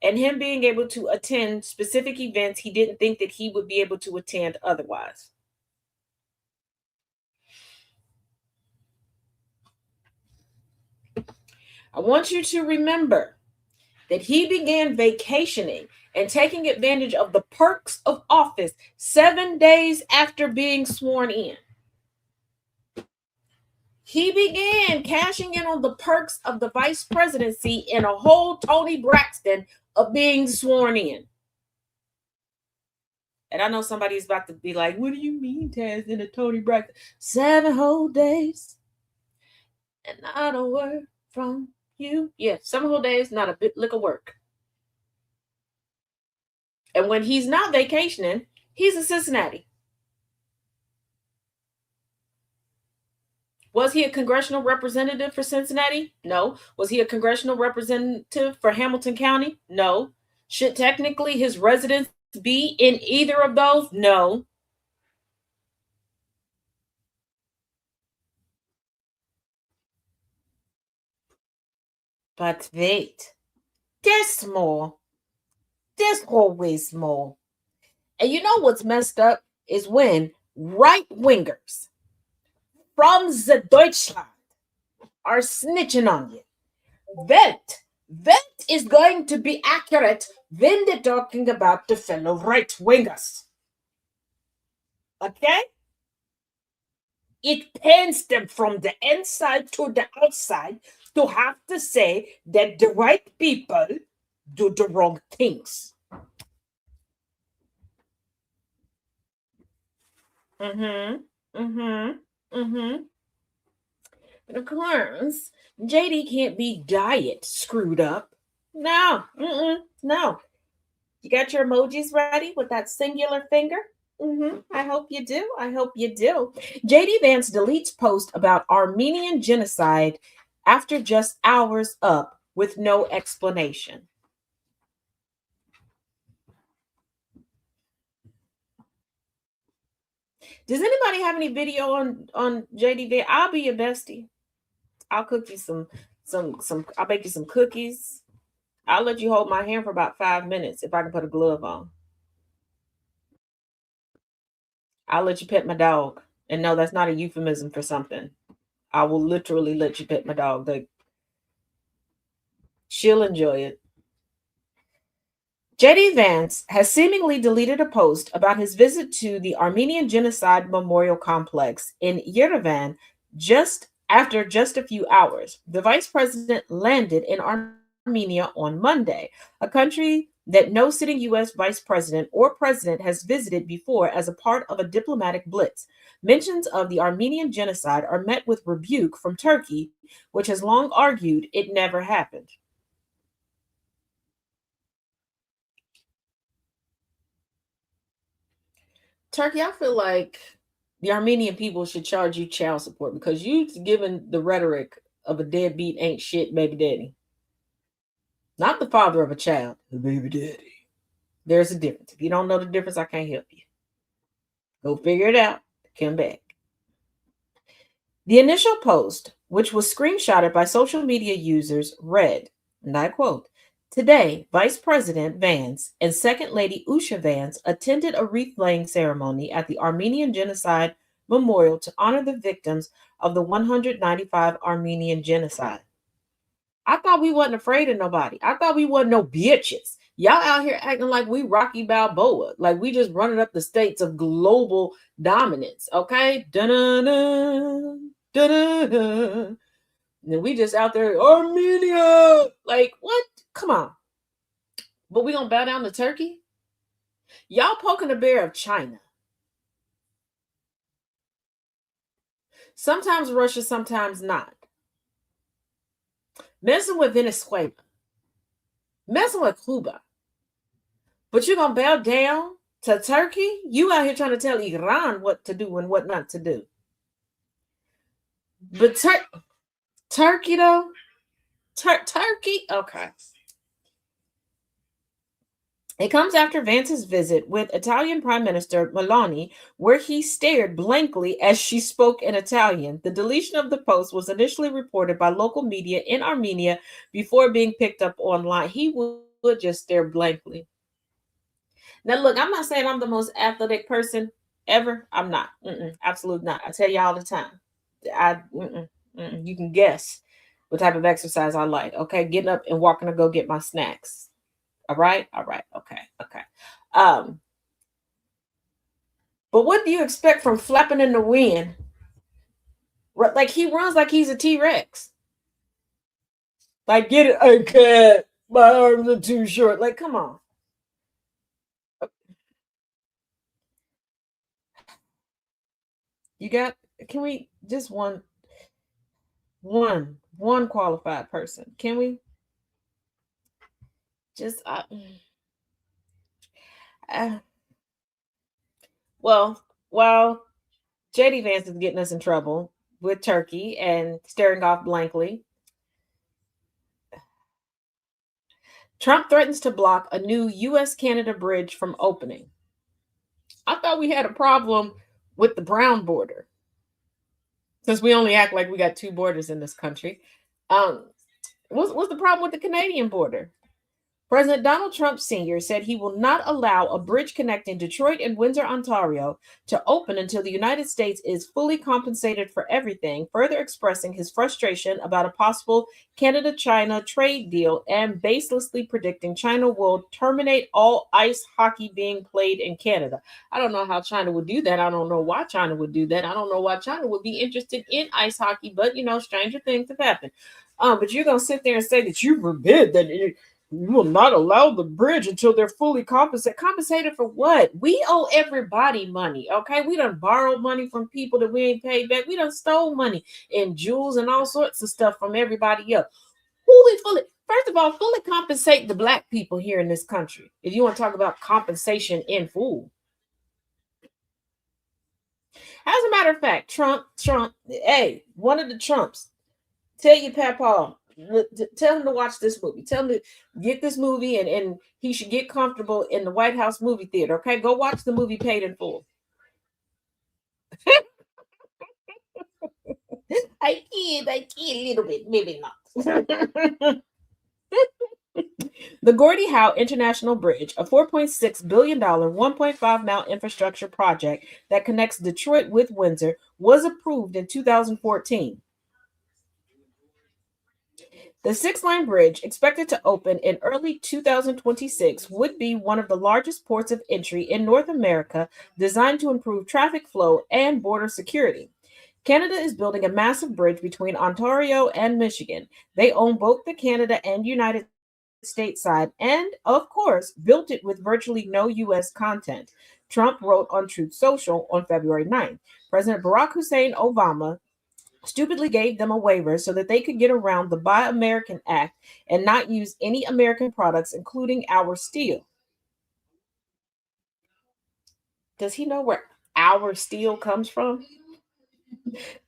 and him being able to attend specific events he didn't think that he would be able to attend otherwise. I want you to remember that he began vacationing and taking advantage of the perks of office 7 days after being sworn in. He began cashing in on the perks of the vice presidency in a whole Tony Braxton of being sworn in. And I know somebody's about to be like, what do you mean, Taz, in a Tony Braxton? 7 whole days. And not a word from you. Yeah, 7 whole days, not a lick of work. And when he's not vacationing, he's in Cincinnati. Was he a congressional representative for Cincinnati? No. Was he a congressional representative for Hamilton County? No. Should technically his residence be in either of those? No. But wait, there's more. There's always more. And you know what's messed up is when right-wingers from the Deutschland are snitching on you. That is going to be accurate when they're talking about the fellow right-wingers. Okay? It pains them from the inside to the outside to have to say that the right people do the wrong things. But of course, JD can't be diet screwed up. No. No. You got your emojis ready with that singular finger? I hope you do. I hope you do. JD Vance deletes post about Armenian genocide after just hours up with no explanation. Does anybody have any video on JD Vance? I'll be your bestie. I'll cook you some. I'll make you some cookies. I'll let you hold my hand for about 5 minutes if I can put a glove on. I'll let you pet my dog. And no, that's not a euphemism for something. I will literally let you pet my dog. Like, she'll enjoy it. JD Vance has seemingly deleted a post about his visit to the Armenian Genocide Memorial Complex in Yerevan after just a few hours. The vice president landed in Armenia on Monday, a country that no sitting U.S. vice president or president has visited before as a part of a diplomatic blitz. Mentions of the Armenian genocide are met with rebuke from Turkey, which has long argued it never happened. Turkey, I feel like the Armenian people should charge you child support because you've given the rhetoric of a deadbeat ain't shit baby daddy. Not the father of a child, the baby daddy. There's a difference. If you don't know the difference, I can't help you. Go figure it out. Come back. The initial post, which was screenshotted by social media users, read, and I quote, "Today, Vice President Vance and Second Lady Usha Vance attended a wreath-laying ceremony at the Armenian Genocide Memorial to honor the victims of the 195 Armenian genocide." I thought we wasn't afraid of nobody. I thought we wasn't no bitches. Y'all out here acting like we Rocky Balboa, like we just running up the states of global dominance, okay? Da-da-da, da-da-da. And we just out there, Armenia! Like, what? Come on. But we gonna bow down to Turkey? Y'all poking the bear of China. Sometimes Russia, sometimes not. Messing with Venezuela. Messing with Cuba. But you're gonna bow down to Turkey? You out here trying to tell Iran what to do and what not to do. But Turkey, though? Turkey? Okay. It comes after Vance's visit with Italian Prime Minister Meloni, where he stared blankly as she spoke in Italian. The deletion of the post was initially reported by local media in Armenia before being picked up online. He would just stare blankly. Now, look, I'm not saying I'm the most athletic person ever. I'm not. Absolutely not. I tell you all the time. You can guess what type of exercise I like. Okay, getting up and walking to go get my snacks. All right. Okay. But what do you expect from flapping in the wind? Like he runs like he's a T-Rex. Like, get it, I can't. My arms are too short. Like, come on. You got? Can we just one qualified person? Can we? Just well, while JD Vance is getting us in trouble with Turkey and staring off blankly, Trump threatens to block a new U.S.-Canada bridge from opening. I thought we had a problem with the brown border, since we only act like we got two borders in this country. What's the problem with the Canadian border? President Donald Trump Sr. said he will not allow a bridge connecting Detroit and Windsor, Ontario, to open until the United States is fully compensated for everything, further expressing his frustration about a possible Canada-China trade deal and baselessly predicting China will terminate all ice hockey being played in Canada. I don't know how China would do that. I don't know why China would do that. I don't know why China would be interested in ice hockey, but, stranger things have happened. But you're going to sit there and say that you forbid that we will not allow the bridge until they're fully compensated. Compensated for what? We owe everybody money, okay? We done borrowed money from people that we ain't paid back. We done stole money and jewels and all sorts of stuff from everybody else. First of all, fully compensate the black people here in this country. If you want to talk about compensation in full. As a matter of fact, Trump, hey, one of the Trumps, tell your papa, tell him to watch this movie. Tell him to get this movie and he should get comfortable in the White House movie theater. Okay, go watch the movie Paid in Full. I kid a little bit, maybe not. The Gordie Howe International Bridge, a $4.6 billion, 1.5-mile infrastructure project that connects Detroit with Windsor, was approved in 2014. The 6-lane bridge, expected to open in early 2026, would be one of the largest ports of entry in North America, designed to improve traffic flow and border security. Canada is building a massive bridge between Ontario and Michigan. They own both the Canada and United States side and, of course, built it with virtually no U.S. content. Trump wrote on Truth Social on February 9th. President Barack Hussein Obama stupidly gave them a waiver so that they could get around the Buy American Act and not use any American products, including our steel. Does he know where our steel comes from?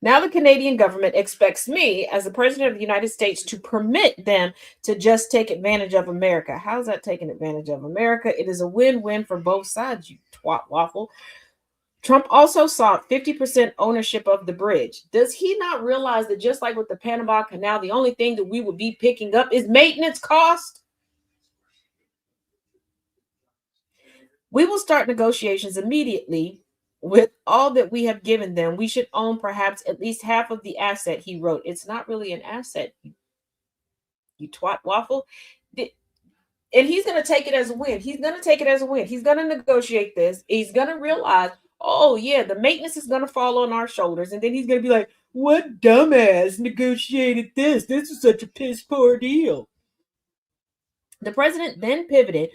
Now the Canadian government expects me, as the president of the United States, to permit them to just take advantage of America. How's that taking advantage of America? It is a win-win for both sides, you twat waffle. Trump also sought 50% ownership of the bridge. Does he not realize that just like with the Panama Canal, the only thing that we would be picking up is maintenance cost? We will start negotiations immediately with all that we have given them. We should own perhaps at least half of the asset, he wrote. It's not really an asset, you twat waffle. And he's going to take it as a win. He's going to negotiate this. He's going to realize, oh, yeah, the maintenance is going to fall on our shoulders. And then he's going to be like, what dumbass negotiated this? This is such a piss poor deal. The president then pivoted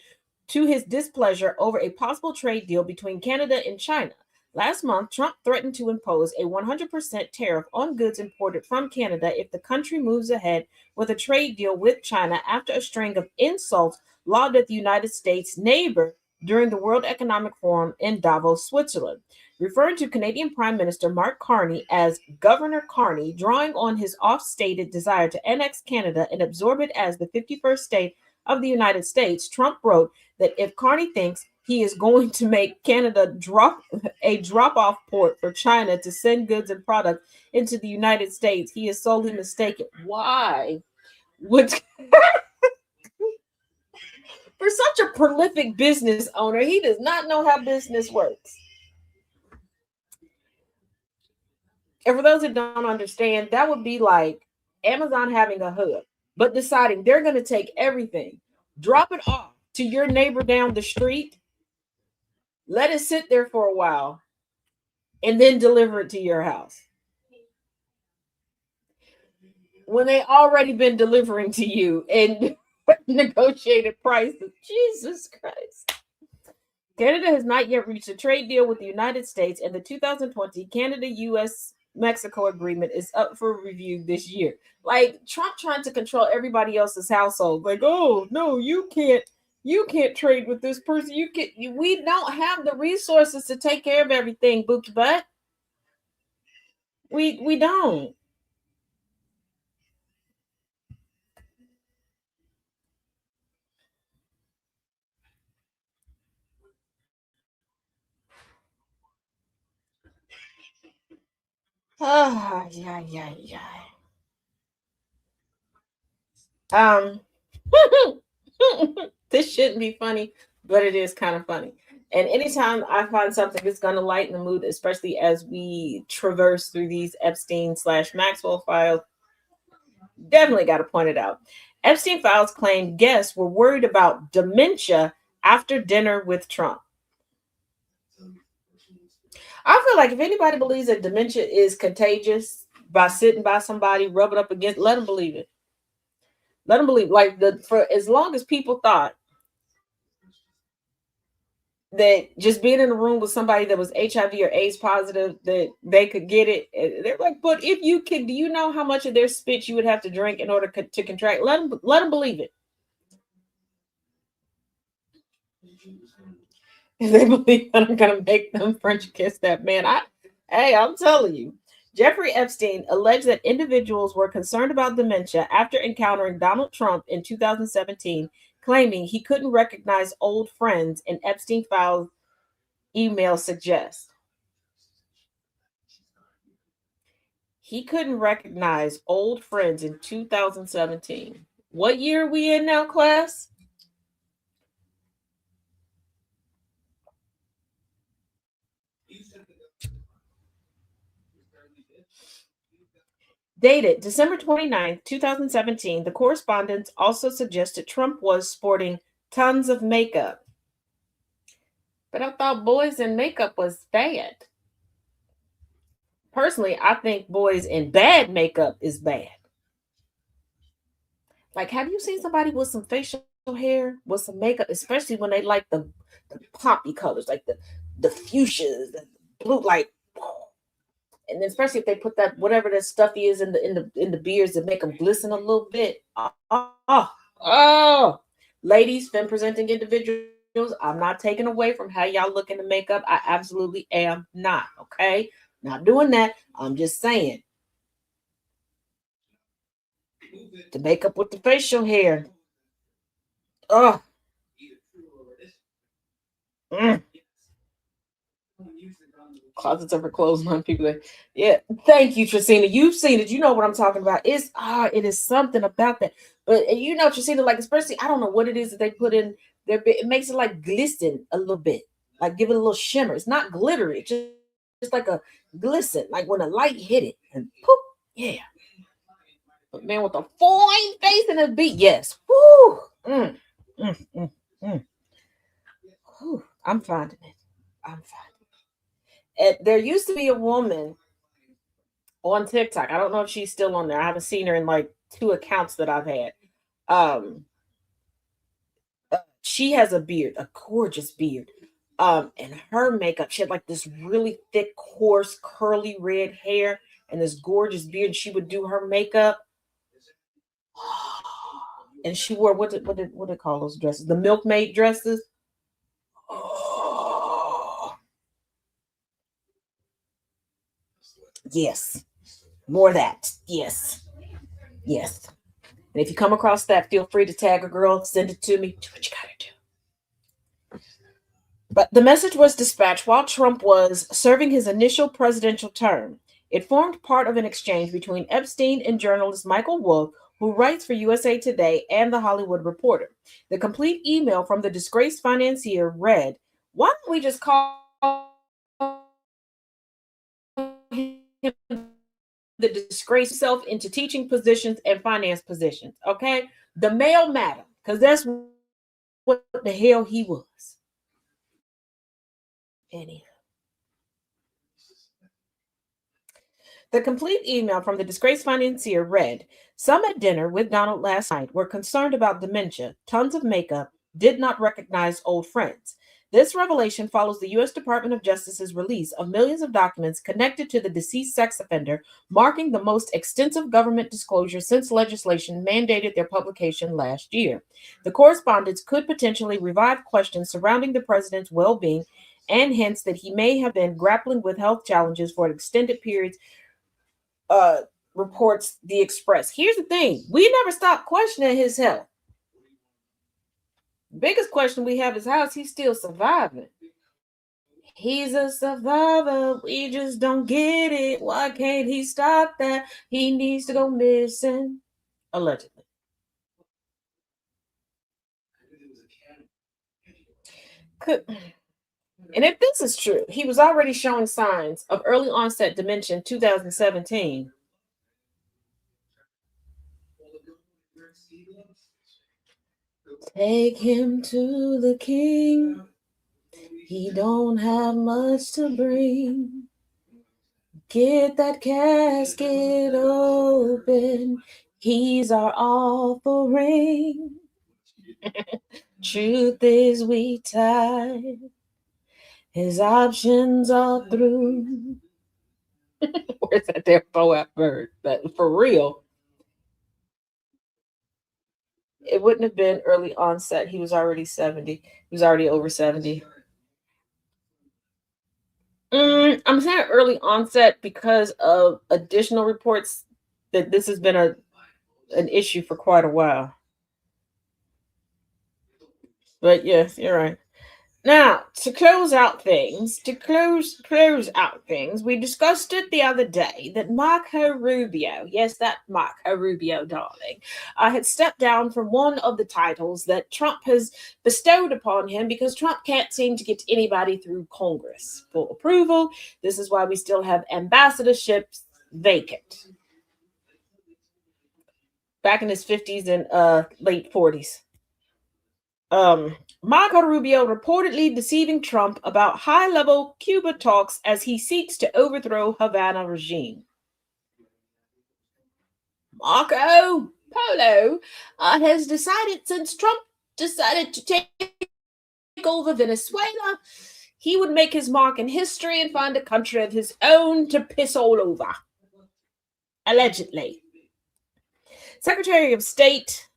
to his displeasure over a possible trade deal between Canada and China. Last month, Trump threatened to impose a 100% tariff on goods imported from Canada if the country moves ahead with a trade deal with China after a string of insults lobbed at the United States neighbor during the World Economic Forum in Davos, Switzerland, referring to Canadian Prime Minister Mark Carney as Governor Carney, drawing on his oft-stated desire to annex Canada and absorb it as the 51st state of the United States. Trump wrote that if Carney thinks he is going to make Canada drop-off port for China to send goods and products into the United States, he is sorely mistaken. Why would for such a prolific business owner, he does not know how business works. And for those that don't understand, that would be like Amazon having a hub, but deciding they're going to take everything, drop it off to your neighbor down the street, let it sit there for a while, and then deliver it to your house. When they already been delivering to you and negotiated prices. Jesus Christ. Canada has not yet reached a trade deal with the United States, and the 2020 Canada-US-Mexico agreement is up for review this year. Like Trump trying to control everybody else's household. Like, oh no, you can't trade with this person. We don't have the resources to take care of everything, Bookie Butt. We don't. Ah, yeah. This shouldn't be funny, but it is kind of funny. And anytime I find something that's going to lighten the mood, especially as we traverse through these Epstein/Maxwell files, definitely got to point it out. Epstein files claimed guests were worried about dementia after dinner with Trump. I feel like if anybody believes that dementia is contagious by sitting by somebody, rubbing up against, let them believe it. Let them believe. For as long as people thought that just being in a room with somebody that was HIV or AIDS positive, that they could get it, they're like, but if you could, do you know how much of their spit you would have to drink in order to contract? Let them believe it. If they believe that I'm gonna make them French kiss that man, I'm telling you. Jeffrey Epstein alleged that individuals were concerned about dementia after encountering Donald Trump in 2017, claiming he couldn't recognize old friends, and Epstein filed email suggests. He couldn't recognize old friends in 2017. What year are we in now, class? Dated December 29th, 2017, the correspondence also suggested Trump was sporting tons of makeup. But I thought boys in makeup was bad. Personally, I think boys in bad makeup is bad. Like, have you seen somebody with some facial hair, with some makeup, especially when they like the poppy colors, like the fuchsias, the blue, like, and then especially if they put that whatever that stuff is in the beards that make them glisten a little bit. Oh, ladies, femme presenting individuals, I'm not taking away from how y'all look in the makeup. I absolutely am not. Okay, not doing that. I'm just saying the makeup with the facial hair. Oh. Closets of her clothes on people. Yeah, thank you, Tracina. You've seen it. You know what I'm talking about. It is something about that. But you know, Tracina, like especially, I don't know what it is that they put in there. It makes it like glisten a little bit, like give it a little shimmer. It's not glittery. It's just like a glisten, like when a light hit it and poof, yeah. But man, with a fine face and a beat, yes. Woo. Whew. I'm finding it. There used to be a woman on TikTok. I don't know if she's still on there. I haven't seen her in like 2 accounts that I've had. She has a beard, a gorgeous beard. And her makeup, she had like this really thick, coarse, curly red hair and this gorgeous beard. She would do her makeup. And she wore what they call those dresses? The milkmaid dresses. Yes. More of that. Yes. Yes. And if you come across that, feel free to tag a girl, send it to me. Do what you gotta do. But the message was dispatched while Trump was serving his initial presidential term. It formed part of an exchange between Epstein and journalist Michael Wolff, who writes for USA Today and The Hollywood Reporter. The complete email from the disgraced financier read, "Why don't we just call him the disgrace himself into teaching positions and finance positions?" Okay? The male madam, because that's what the hell he was. Anyhow. The complete email from the disgraced financier read, "Some at dinner with Donald last night were concerned about dementia, tons of makeup, did not recognize old friends. This revelation follows the U.S. Department of Justice's release of millions of documents connected to the deceased sex offender, marking the most extensive government disclosure since legislation mandated their publication last year. The correspondence could potentially revive questions surrounding the president's well being and hints that he may have been grappling with health challenges for extended periods, uh, reports The Express." Here's the thing: we never stop questioning his health. Biggest question we have is how is he still surviving? He's a survivor. We just don't get it. Why can't he stop that? He needs to go missing. Allegedly. Could, and if this is true, he was already showing signs of early onset dementia in 2017. Take him to the king. He don't have much to bring. Get that casket open. He's our offering. Truth is, we tied his options all through. Where's that damn Boat bird? But for real, it wouldn't have been early onset. He was already 70. He was already over 70. I'm saying early onset because of additional reports that this has been an issue for quite a while. But yes, you're right. Now, to close out things, we discussed it the other day that Marco Rubio, yes, that Marco Rubio, darling, had stepped down from one of the titles that Trump has bestowed upon him because Trump can't seem to get anybody through Congress for approval. This is why we still have ambassadorships vacant. Back in his 50s and late 40s. Marco Rubio reportedly deceiving Trump about high-level Cuba talks as he seeks to overthrow Havana regime. Marco Polo has decided, since Trump decided to take over Venezuela, he would make his mark in history and find a country of his own to piss all over. Allegedly. Secretary of State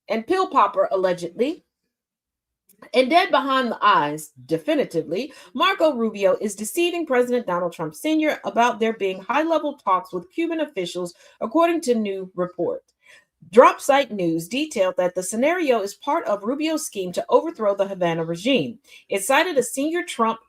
and pill popper, allegedly, and dead behind the eyes, definitively, Marco Rubio is deceiving President Donald Trump Sr. about there being high-level talks with Cuban officials, according to new report. Drop site news detailed that the scenario is part of Rubio's scheme to overthrow the Havana regime. It cited a senior Trump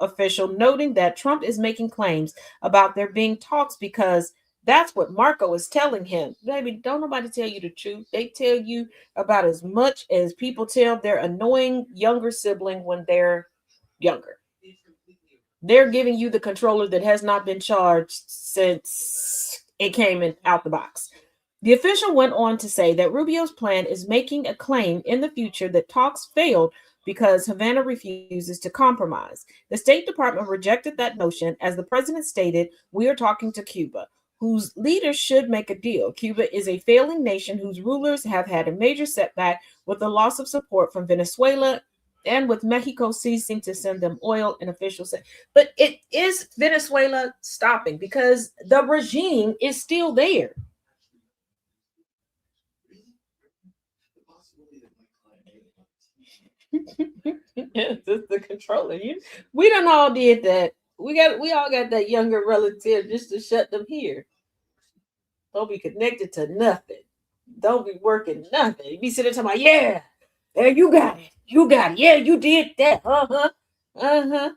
official noting that Trump is making claims about there being talks because that's what Marco is telling him. Baby, don't nobody tell you the truth. They tell you about as much as people tell their annoying younger sibling when they're younger. They're giving you the controller that has not been charged since it came out the box. The official went on to say that Rubio's plan is making a claim in the future that talks failed because Havana refuses to compromise. The State Department rejected that notion as the president stated, "We are talking to Cuba, whose leaders should make a deal. Cuba is a failing nation whose rulers have had a major setback with the loss of support from Venezuela and with Mexico ceasing to send them oil," and officials said. But it is Venezuela stopping because the regime is still there. Yes, it's the controller. We done all did that. We all got that younger relative just to shut them here. Don't be connected to nothing. Don't be working nothing. You be sitting there talking about, yeah, you got it. You got it. Yeah, you did that. Uh-huh. Uh-huh.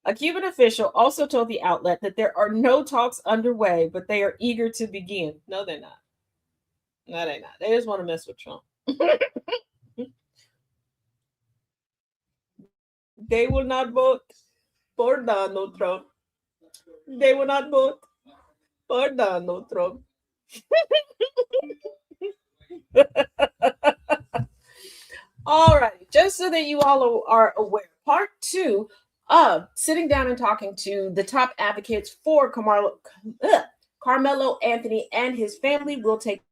A Cuban official also told the outlet that there are no talks underway, but they are eager to begin. No, they're not. No, they're not. They just want to mess with Trump. They will not vote for Donald Trump. They will not vote for Donald Trump. All right, just so that you all are aware, part 2 of sitting down and talking to the top advocates for Carmelo Anthony and his family will take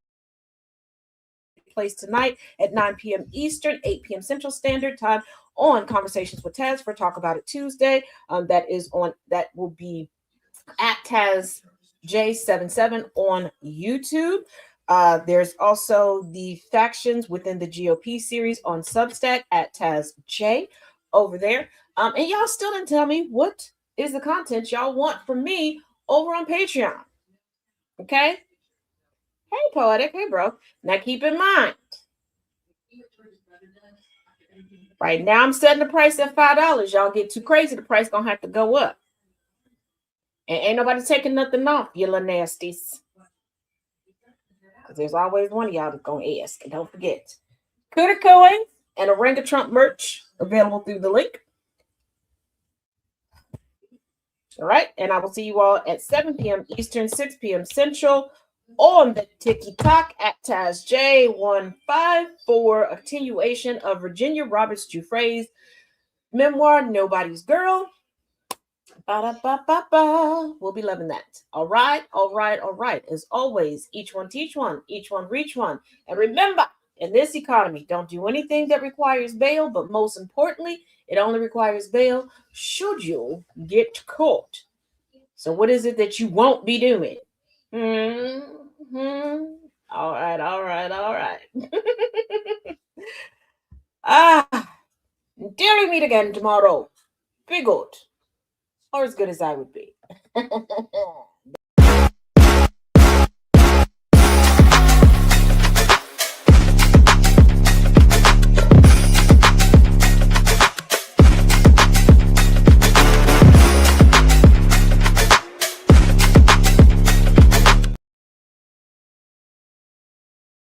place tonight at 9 p.m. Eastern, 8 p.m. Central Standard Time on Conversations with Taz for Talk About It Tuesday. That will be at Taz J77 on YouTube. There's also the factions within the GOP series on Substack at Taz J over there. And y'all still didn't tell me what is the content y'all want from me over on Patreon. Okay? Hey, Poetic. Hey, bro. Now keep in mind, right now I'm setting the price at $5. Y'all get too crazy, the price gonna have to go up. And ain't nobody taking nothing off, you little nasties. There's always one of y'all that's gonna ask. And don't forget, Cooter Coin and Oringa Trump merch available through the link. All right, and I will see you all at 7 p.m. Eastern, 6 p.m. Central on the TikTok at TazJ15 for a continuation of Virginia Roberts Giuffre's memoir, Nobody's Girl. Ba-da-ba-ba-ba. We'll be loving that. All right. As always, each one teach one, each one reach one. And remember, in this economy, don't do anything that requires bail, but most importantly, it only requires bail should you get caught. So what is it that you won't be doing? All right. Until we meet again tomorrow, be good. Or as good as I would be.